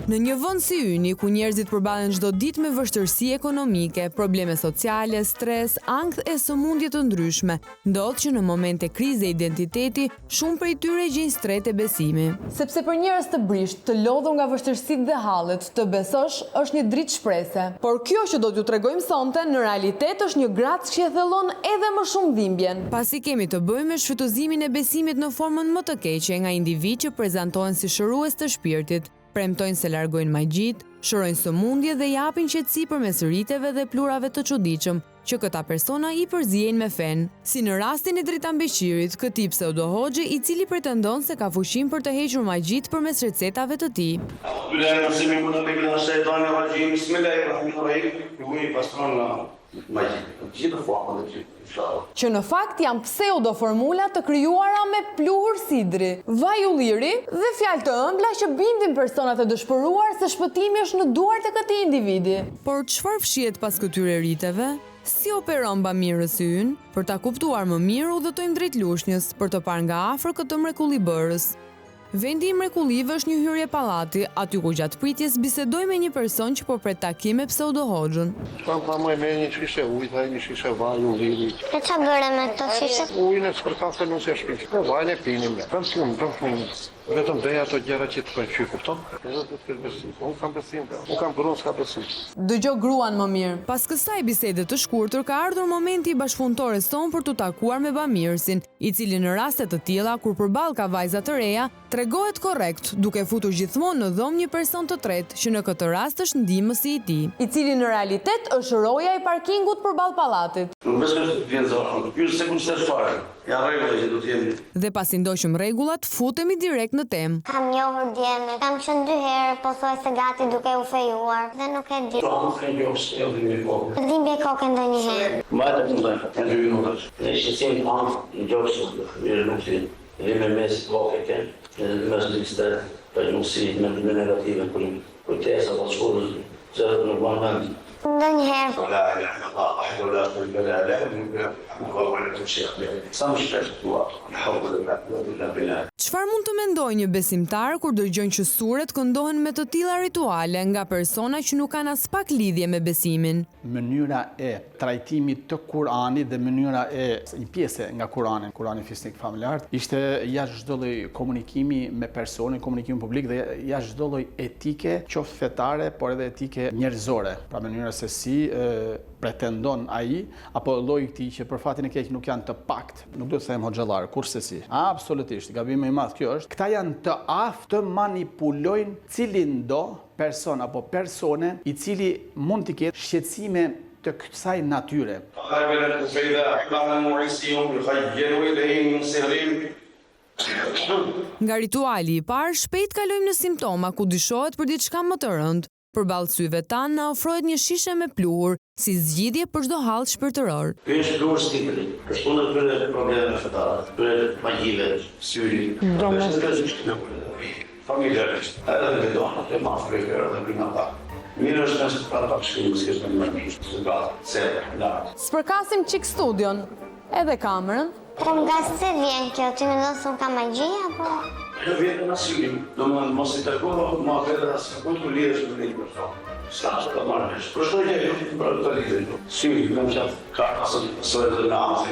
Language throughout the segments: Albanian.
Në një vend si Yni, ku njerëzit përballen çdo ditë me vështirësi ekonomike, probleme sociale, stres, ankth e sëmundje të ndryshme, ndodh që në momente krize identiteti, shumë prej tyre gjejnë stret e besimi. Sepse për njerëz të brisht, të lodhur nga vështirësitë dhe hallet, të besosh është një dritë shprese. Por kjo që do t'ju tregojmë sonte, në realitet është një gratë që thellon edhe më shumë dhimbjen. Pasi kemi të bëjmë me shfrytëzimin e besimit në formën më të keqe nga individ që prezantohen si shërues të shpirtit, premtojnë se largojnë magjit, shërojnë sëmundje dhe japin qetësi përmes riteve dhe plurave të çuditshëm që këta persona i përzihen me fen. Si në rastin e Dritambeqirit, këtij pseudo-hoxhi i cili pretendon se ka fuqinë për të hequr magjit përmes recetave të tij. Që në fakt janë pseudo-formula të krijuara me pluhur sidri, vaj ulliri dhe fjalë të ëmbla që bindin personat e dëshpëruar se shpëtimi është në duart e këtij individi. Por çfarë fshihet pas këtyre riteve? Si operon bamirës ynë? Për ta kuptuar më mirë, udhëtojmë drejt Lushnjës për të parë nga afër këtë mrekulli bërës. Vendi i mrekullive është një hyrje pallati, aty ku gjatë pritjes bisedoj me një person që po pret takim me pseudo-hoxhën. Kam pa më një shishe ujë, një shishe vaj ulliri. E çfarë bëre me këto shishe? Ujin e për kafe nuk se shpish. Po vajin e pinim. Kam punë. Vetëm dhe ato gjëra që të bëjnë qy, kupton? Unë kam besim. Unë kam gruan s'ka besim. Dëgjoj gruan më mirë. Pas kësaj bisede të shkurtër ka ardhur momenti i bashkëpunëtores tonë për t'u takuar me bamirësin, i cili në raste të tilla kur përballë ka vajza të reja, tregohet korrekt, duke futur gjithmonë në dhomë një person të tretë, që në këtë rast është ndihmësi i tij, i cili në realitet është roja i parkingut përballë pallatit. Nuk besoj se vjen zonë. Ky është sekondisht fare. Ja rregulla që do të jemi. Dhe pasi ndoqëm rregullat, futemi direkt në temë. Kam njohur djeme, kam qenë 2 herë, pothuajse gati duke u fejuar dhe nuk e di. Nuk e njoh se e dhimbje kokë. Dhimbje kokë ndonjëherë. Mbajtë të ndonjë, në 2 minutash. Ne shqetësim anë, i gjokës, nuk si. Dhe me mes kokë ke, edhe mes listë, për mundësi me negative për kujtesa të shkollës, se nuk bën vend. Ndonjëherë. Çfarë mund të mendojë një besimtar kur dëgjon që suret këndohen me të tilla rituale nga persona që nuk kanë as pak lidhje me besimin? Mënyra e trajtimit të Kuranit dhe mënyra e një pjesë nga Kurani fisnik familjar, ishte jashtë çdo lloj komunikimi me personin, komunikimi publik dhe jashtë çdo lloj etike, qoftë fetare, por edhe etike njerëzore. Pra mënyra se si pretendon ai apo lloji i këtij që për fatin e keq nuk janë të pakt, nuk do të them hoxhallar, kurse si. Absolutisht, gabimi i madh kjo është. Këta janë të aftë të manipulojnë cilin do person apo persone i cili mund të ketë shqetësime të kësaj natyre. Nga rituali i parë, shpejt kalojmë në simptoma ku dyshohet për diçka më të rëndë. Përballë syve tanë na ofrohet një shishe me pluhur, si zgjidhje për çdo hall shpirtëror. Ky është pluhur stimuli. Është punë për probleme fetare, për magjive, syri. Familjarisht. Edhe do të marrë frikë edhe primata. Mirë është të prata shkrim se është më mirë, se ka Spërkasim çik studion, edhe kamerën. Po nga se vjen kjo, ti mendon se ka magji apo? Në vjetë në syrim, do më mos i takohë, ma vetë asë ku liresh me një person. S'ka që të marrë nesh. Për shtoj një për të liresh. Syrim, në më qatë ka së edhe në amë,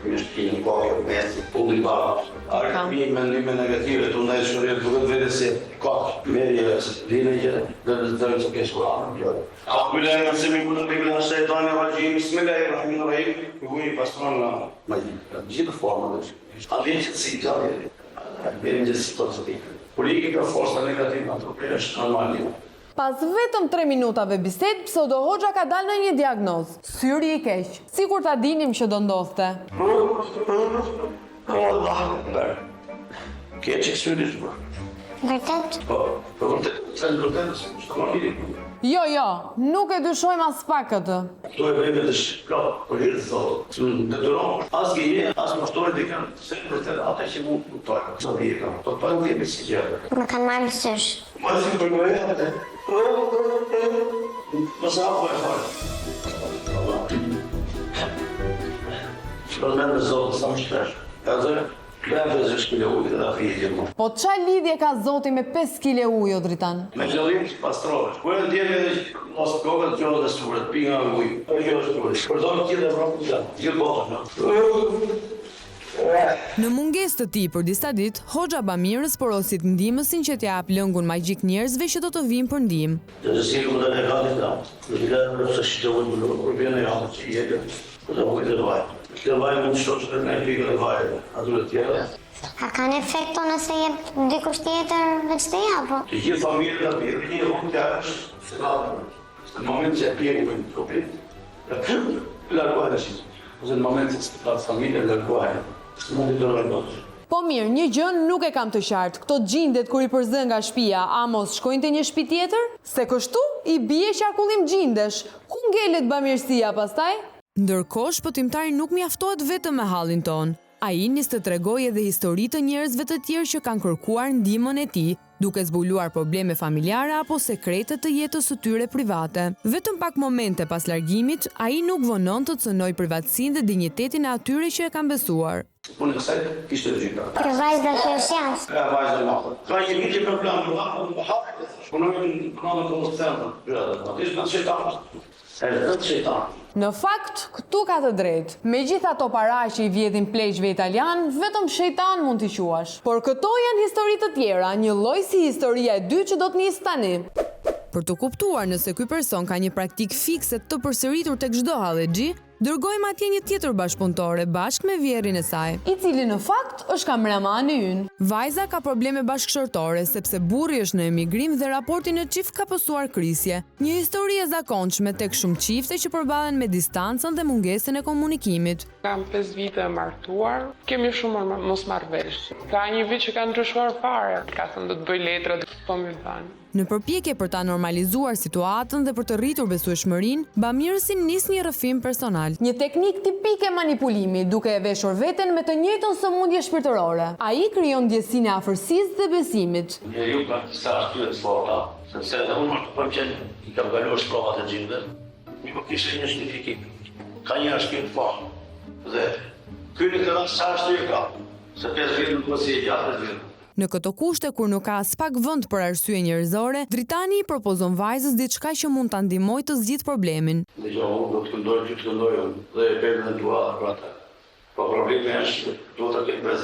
në shpinë, kohë, mesi, pulli barë. Arë mi mendime negative të ndaj shkërjet, duke të vede se ka merje, lireje, dhe të kesh kuranë. Akubilaj në semi më në bibli në shëjtani rajim, bismillahirrahmanirrahim, i pastron në majdi. Gjithë formën dhe a vjen që të si gjarë. Berin gjithë situatë. Kur i ka forca negative ato është normale. Pas vetëm 3 minutave bised, pseudo-hoxha ka dalë në një diagnozë. Syri i keq. Sikur ta dinim që do ndodhte. Allahu Akbar. Keq syri është. Vërtet? Po, vërtet. Sa vërtet është. Jo, nuk e dyshojmë as pak këtë. Këto e vreme të shplot, për hirë të thotë. Në dëron, as gjeje, as mashtore dhe kanë, se vërtet ata që mund të tojnë. Sa dhije kanë, të tojnë dhe me si gjere. Më kanë marrë sysh. Ma si për në e atë. Mësa apo e farë. Shpërmen me zotë, sa më shpesh. E zërë, Dhe 5 kg ujë dhe afijetje më. Po qa lidhje ka zoti me 5 kg ujë, o Dritan? Me qëllim pastrove. Kur e ndjeni edhe mos kokët gjolla dhe suret, pi nga ujë. Kjo është ujë. Përdor tjetër Evropë, gjithë botën. Në mungesë të tij për disa ditë, Hoxha Bamirës porosit ndihmësin që t'ja jap lëngun magjik njerëzve që do të vinë për ndihmë. Dhe si ku do të gati ta. Do të lëre se shitoj më kur vjen e javë që jetë. Do të vojë të vaj. Të vaj mund të shoqë të ndaj pikë të vaj. Aty të tjera. A kanë efekt to nëse jep dikush tjetër veç të apo? Të gjithë familjen e pirë, një mund të hash. Në moment që e pjeri me një kopit, largohet. Në moment që të familje largohet. Po mirë, një gjë nuk e kam të qartë. Këto gjindet kur i përzën nga shtëpia, a mos shkojnë te një shtëpi tjetër? Se kështu i bie qarkullim gjindesh. Ku ngelet bamirësia pastaj? Ndërkohë, shpëtimtari nuk mjaftohet vetëm me hallin ton. Ai nis të tregojë edhe histori të njerëzve të tjerë që kanë kërkuar ndihmën e tij, duke zbuluar probleme familjare apo sekrete të jetës së tyre private. Vetëm pak momente pas largimit, ai nuk vonon të cënojë privatësinë dhe dinjitetin e atyre që e kanë besuar. Unë kësaj kishte gjitha. Kjo vajzë kjo është janë. Ka vajzë më. Ka një problem në hap. Punojmë në konsultant. Është në shejtan. Në fakt, këtu ka të drejtë. Me gjitha ato para që i vjedhin pleqve italian, vetëm shejtan mund t'i quash. Por këto janë histori të tjera, një lloj si historia e dytë që do të nis tani. Për të kuptuar nëse ky person ka një praktik fikse të përsëritur tek çdo hallexhi, dërgojmë atje një tjetër bashkëpunëtore bashkë me vjerrin e saj, i cili në fakt është kameramani ynë. Vajza ka probleme bashkëshortore sepse burri është në emigrim dhe raporti në çift ka pasur krisje. Një histori e zakonshme tek shumë çifte që përballen me distancën dhe mungesën e komunikimit. Kam 5 vite e martuar, kemi shumë mosmarrveshje. Ka një vit që kanë ndryshuar fare. Ka thënë do të bëj letra, po më thanë. Në përpjekje për ta normalizuar situatën dhe për të rritur besueshmërinë, Bamirësi nis një rrëfim personal. Një teknik tipike manipulimi, duke e veshur veten me të njëjtën sëmundje shpirtërore. Ai krijon ndjesinë e afërsisë dhe besimit. Njeriu ka disa arsye të forta, sepse edhe unë më pëlqen i kam kaluar provat e gjinëve, mi po kishte një shtifikim. Ka një arsye të fortë. Dhe ky në këtë rast sa arsye ka? Se 5 vjet nuk mos i gjatë 5 vjet. Në këto kushte kur nuk ka as pak vend për arsye njerëzore, Dritani i propozon vajzës diçka që mund ta ndihmojë të zgjidhë problemin. Dhe unë do të këndoj që të këndoj dhe e pelën e dua ata. Po problemi është do të ketë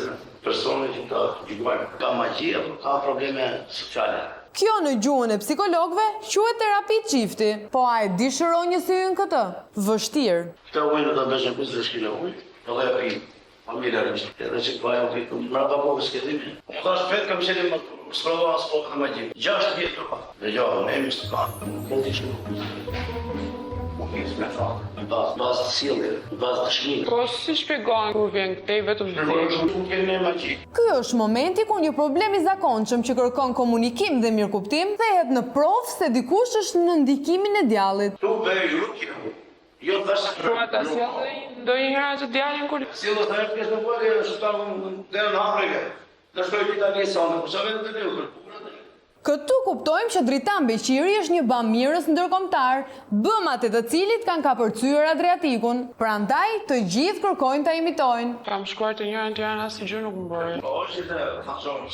persone që ta gjykojnë. Ka magji apo ka probleme sociale. Kjo në gjuhën e psikologëve quhet terapi çifti. Po a e dëshiron një sy në këtë? Vështirë. Këta ujë do ta bëjmë 20 kg ujë, edhe e pi. Familjarisht, edhe që vajon fitu, mrapa po vëskedimi. Ka shpet kam qenë më sprova as po të magjik. 6 vjet ka. Dhe jo, ne më s'ka. Po ti shumë. Po ti s'me fa. Bazë të sjellje, bazë të shmimit. Po si shpjegon kur vjen këtej vetëm vdesh? Nuk kemi ne magji. Ky është momenti kur një problem i zakonshëm që kërkon komunikim dhe mirëkuptim thehet në provë se dikush është në ndikimin e djallit. Tu bëj rukje. Jo tash. Po ata sjellin ndonjëherë që djalin kur Sjellë të herë pjesë në vojë, është ta deri në Afrikë. Në shkoj në Itali sonë, po çfarë do të bëj? Këtu kuptojmë që Dritan Beqiri është një bamirës ndërkombëtar, bëmat e të cilit kanë kapërcyer Adriatikun. Prandaj të gjithë kërkojnë ta imitojnë. kam shkuar të njëra në Tiranë asnjë gjë nuk më bëri. Po është edhe faksonë.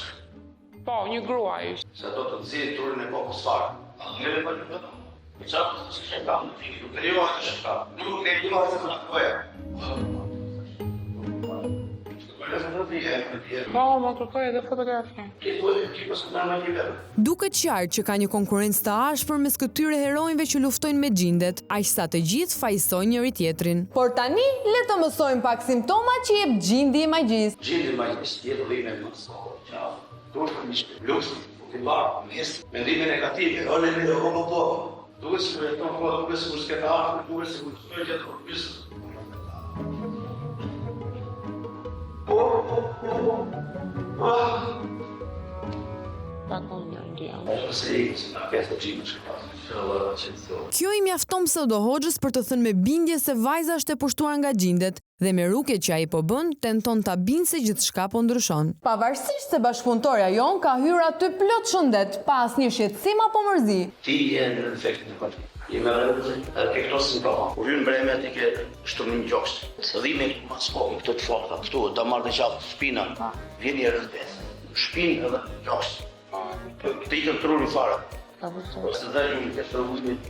Po, një grua ishte. Se do të nxjerrë turin e kokës fare. Ne le të bëjmë. Çfarë të shkëmbam? Nuk e di të shkëmbam. Nuk e di të shkëmbam. Po, më kërkoj edhe fotografi. Duket qartë që ka një konkurrencë të ashpër mes këtyre heronjve që luftojnë me gjindet, aq sa të gjithë fajsojnë njëri tjetrin. Por tani le të mësojmë pak simptoma që jep gjindi i magjisë. Gjindi i magjisë jetë dhimbje më së turpë një luks, të barë, mendime negative, ole me do po. Duhet të shkruajmë po, duhet të shkruajmë art, duhet të shkruajmë gjatë kursit. Kjo i mjafton pseudo-hoxhës për të thënë me bindje se vajza është e pushtuar nga gjindet dhe me rrugët që ai po bën, tenton ta bindë se gjithçka po ndryshon. Pavarësisht se bashkëpunëtorja jon ka hyrë aty plot shëndet, pa asnjë shqetësim apo mërzi. Ti je në efekt në konflikt. I me rrëzë, edhe ke këto simptoma. Kur hyn mbrëmja ti ke shtunim gjoks. Dhimi mas kokë këto të forta. Këtu ta marrë të qatë shpina. Vjen i rrëzbes. Shpinë edhe gjoks. Të ikën truri fare. Së dhe ju në kështë rrugimit.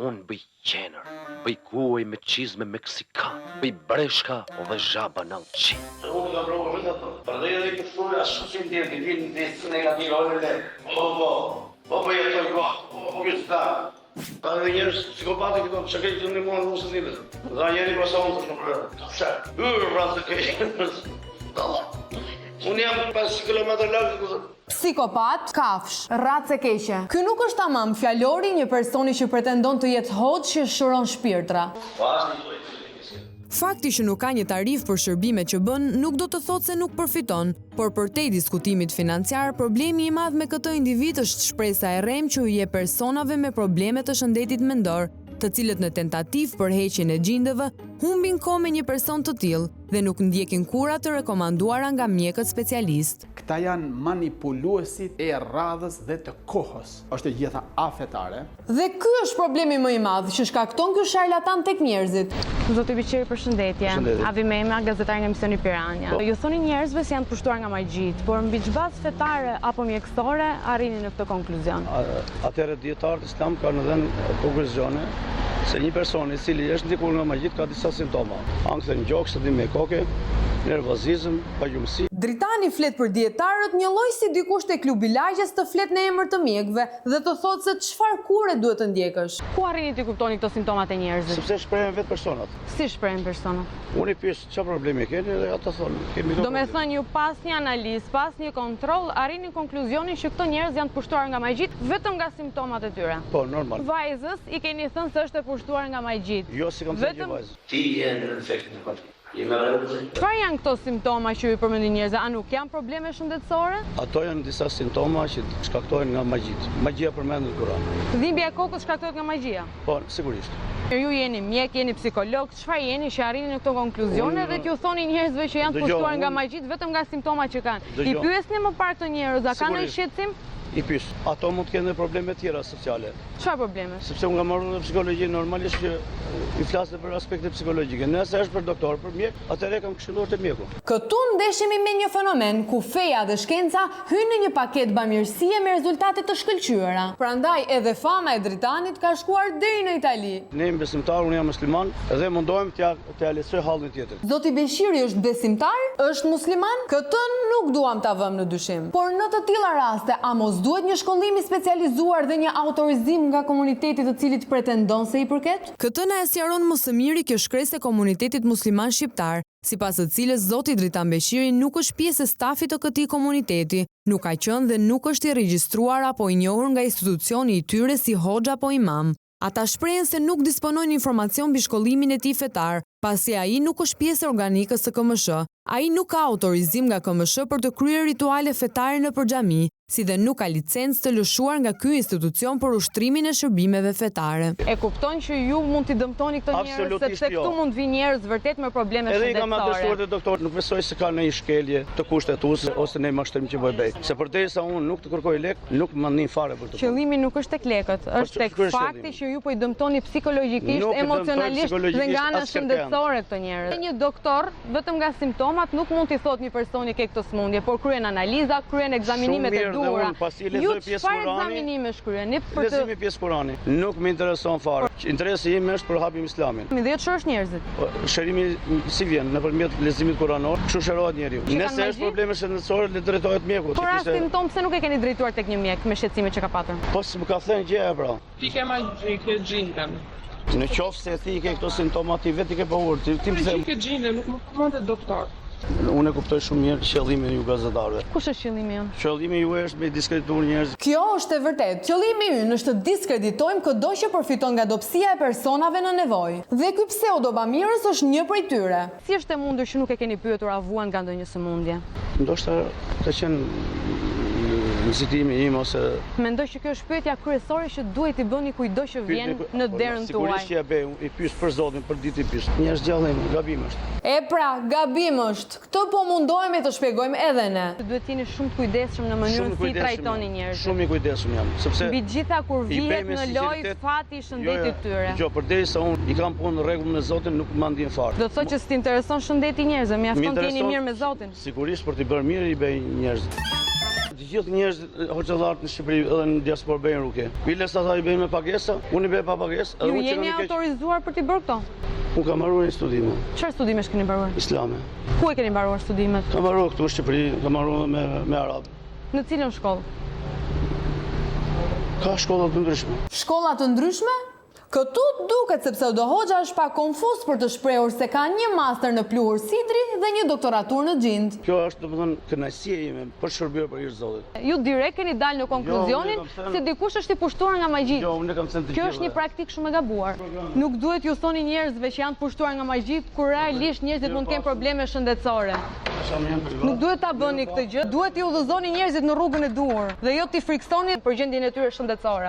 Unë bëj qener, bëj kuaj me qizme meksikan, bëj breshka dhe zhaba në qi. Unë ka provë rrëtë ato. Përdej edhe këtë shkruja shumë që të vinë në negativë, ore le. Po jetoj kohë, po këtë ta. Ka edhe njerës psikopati këto, që kejtë të një mua në rusë një vetë. Dha njeri përsa unë të shumë rrëtë. Shë, pra të kejtë. Unë jam 5 kilometrë largë. Psikopat, kafsh, racë e keqe. Ky nuk është tamam fjalori një personi që pretendon të jetë hoxh që shëron shpirtra. Fakti që nuk ka një tarif për shërbimet që bën nuk do të thotë se nuk përfiton, por përtej diskutimit financiar, problemi i madh me këtë individ është shpresa e rrem që u jep personave me probleme të shëndetit mendor, të cilët në tentativë për heqjen e gjindëve humbin kohë me një person të tillë dhe nuk ndjekin kurat të rekomanduara nga mjekët specialist. Këta janë manipuluesit e radhës dhe të kohës. Është e gjitha afetare. Dhe ky është problemi më i madh që shkakton ky sharlatan tek njerëzit. Zoti Biçeri, përshëndetje. Avi Mema, gazetar nga Misioni Pirania. Ju thoni njerëzve se janë të pushtuar nga magjit, por mbi çbaz fetare apo mjekësore arrini në këtë konkluzion. Atëherë dietarët islam kanë dhënë konkluzione se një person i cili është ndikur nga magjit ka disa simptoma. Ankthje në gjokë, shëndim me kokë, nervozizëm, pagjumësi. Dritani flet për dietarët një lloj si dikush te klubi lagjes të flet në emër të mjekëve dhe të thotë se çfarë kure duhet të ndjekësh. Ku arrini ti kuptoni këto simptomat e njerëzit? Sepse shprehen vetë personat. Si shprehen personat? Unë i pyes çfarë problemi keni dhe ata thonë kemi këto. Do me thënë ju pas një analizë, pas një kontroll, arrini konkluzionin që këto njerëz janë të pushtuar nga magjit vetëm nga simptomat e tyre. Po, normal. Vajzës i keni thënë se është e pushtuar nga magjit. Jo, si kam thënë vajzë. Ti je në efekt në konflikt. Çfarë janë këto simptoma që ju përmendin njerëzve? A nuk janë probleme shëndetësore? Ato janë disa simptoma që shkaktohen nga magjit. Magjia përmendet në Kur'an. Dhimbja e kokës shkaktohet nga magjia? Po, sigurisht. Ju jeni mjek, jeni psikolog, çfarë jeni që arrini në këto konkluzione dhe t'ju thoni njerëzve që janë të pushtuar nga magjit vetëm nga simptomat që kanë? I pyesni më parë këto njerëz, a kanë ndonjë shqetësim? I pyes. Ato mund të kenë probleme tjera sociale. Çfarë probleme? Sepse unë nga marrë në psikologji normalisht që i flasë për aspekte psikologjike. Nëse është për doktor, për mjek, atëherë kam këshilluar te mjeku. Këtu ndeshemi me një fenomen ku feja dhe shkenca hynë në një paketë bamirësie me rezultate të shkëlqyera. Prandaj edhe fama e dritanit ka shkuar deri në Itali. Ne jemi besimtar, unë jam musliman dhe mundohem t'ja lehtësoj hallin tjetër. Zoti Beshiri është besimtar, është musliman, këtë nuk duam ta vëmë në dyshim. Por në të tilla raste, a mos duhet një shkollim i specializuar dhe një autorizim nga komuniteti të cilit pretendon se i përket? Këtë na e sqaron më së miri kjo shkresë e komunitetit musliman shqiptar, sipas së cilës zoti Dritan Beshiri nuk është pjesë e stafit të këtij komuniteti, nuk ka qenë dhe nuk është i regjistruar apo i njohur nga institucioni i tyre si hoxha apo imam. Ata shprehen se nuk disponojnë informacion mbi shkollimin e tij fetar, pasi ai nuk është pjesë organikës së KMSH. Ai nuk ka autorizim nga KMSH për të kryer rituale fetare nëpër xhami, si dhe nuk ka licencë të lëshuar nga ky institucion për ushtrimin e shërbimeve fetare. E kupton që ju mund t'i dëmtoni këto njerëz sepse këtu mund vi njerëz vërtet me probleme shëndetësore. Edhe i kam atestuar te doktor, nuk besoj se ka ndonjë shkelje të kushtetues ose në mashtrim që bëj bej. Se përderisa unë nuk të kërkoj lek, nuk më ndin fare për të. Qëllimi nuk është tek lekët, është tek fakti që ju po i dëmtoni psikologjikisht, emocionalisht dhe nga ana shëndetësore këto njerëz. Një doktor vetëm nga simptomat nuk mund t'i thotë një personi ke këtë sëmundje, por kryen analiza, kryen ekzaminimet e duhura. Ju çfarë ekzaminime shkryeni për të leximi pjesë Kurani? Nuk më intereson fare. Interesi im është për hapim islamin. Mi dhe ç'është njerëzit? Shërimi si vjen nëpërmjet leximit kuranor, kështu shërohet njeriu. Nëse është probleme shëndetësore, le drejtohet mjekut. Por as simptom pse nuk e keni drejtuar tek një mjek me shqetësimet që ka patur? Po s'm ka thënë gjë pra. Ti ke magjike gjindën. Në qoftë se ti ke këto simptoma ti vetë ke paur, ti më the. Ti ke gjindën, nuk më komandet doktor. Unë e kuptoj shumë mirë qëllimin ju gazetarëve. Kush është qëllimi jon? Qëllimi ju është me diskredituar njerëz. Kjo është e vërtetë. Qëllimi ynë është të diskreditojmë çdo që përfiton nga dobësia e personave në nevojë. Dhe ky pseudo bamirës është një prej tyre. Si është e mundur që nuk e keni pyetur avuan nga ndonjë sëmundje? Ndoshta ka qenë nëzitimi im ose... Mendoj që kjo është pyetja kryesore që duhet i bëni kujdo që vjen në derën tuaj. Sigurisht që ja bëj, i pyes për Zotin, për ditë i pyes. Njerëz gjallë gabim është. E pra, gabim është. Këtë po mundohemi të shpjegojmë edhe ne. Duhet jeni shumë të kujdesshëm në mënyrën si trajtoni njerëzit. Shumë i kujdesshëm jam, sepse mbi gjitha kur vihet në lojë fati shëndeti tyre. Jo, përderisa unë i kam punë në rregull me Zotin, nuk më ndjen fare. Do të thotë që s'ti intereson shëndeti njerëzve, mjafton të jeni mirë me Zotin. Sigurisht për t'i bërë mirë i bëj njerëzit. Të gjithë njerëzit hoxhallarët në Shqipëri edhe në diasporë bëjnë rrugë. Biles ata i bëjnë me pagesa, unë i bëj pa pagesë. Ju jeni autorizuar për t'i bërë këto? Unë kam mbaruar studime. Çfarë studimesh keni mbaruar? Islame. Ku e keni mbaruar studimet? Kam mbaruar këtu në Shqipëri, kam mbaruar me arab. Në cilën shkollë? Ka shkolla të ndryshme. Shkolla të ndryshme? Këtu duket se pseudo Hoxha është pak konfuz për të shprehur se ka një master në pluhur sidri dhe një doktoratur në xhind. Kjo është domethënë kënaqësia ime për shërbyer për hir të Zotit. Ju direkt keni dalë në konkluzionin se dikush është i pushtuar nga magji. Jo, unë kam thënë të gjithë. Kjo është një praktikë shumë e gabuar. Nuk duhet ju thoni njerëzve që janë të pushtuar nga magji, kur realisht njerëzit mund të kenë probleme shëndetësore. Nuk duhet ta bëni këtë gjë, duhet i udhëzoni njerëzit në rrugën e duhur dhe jo t'i friksoni për gjendjen e tyre shëndetësore.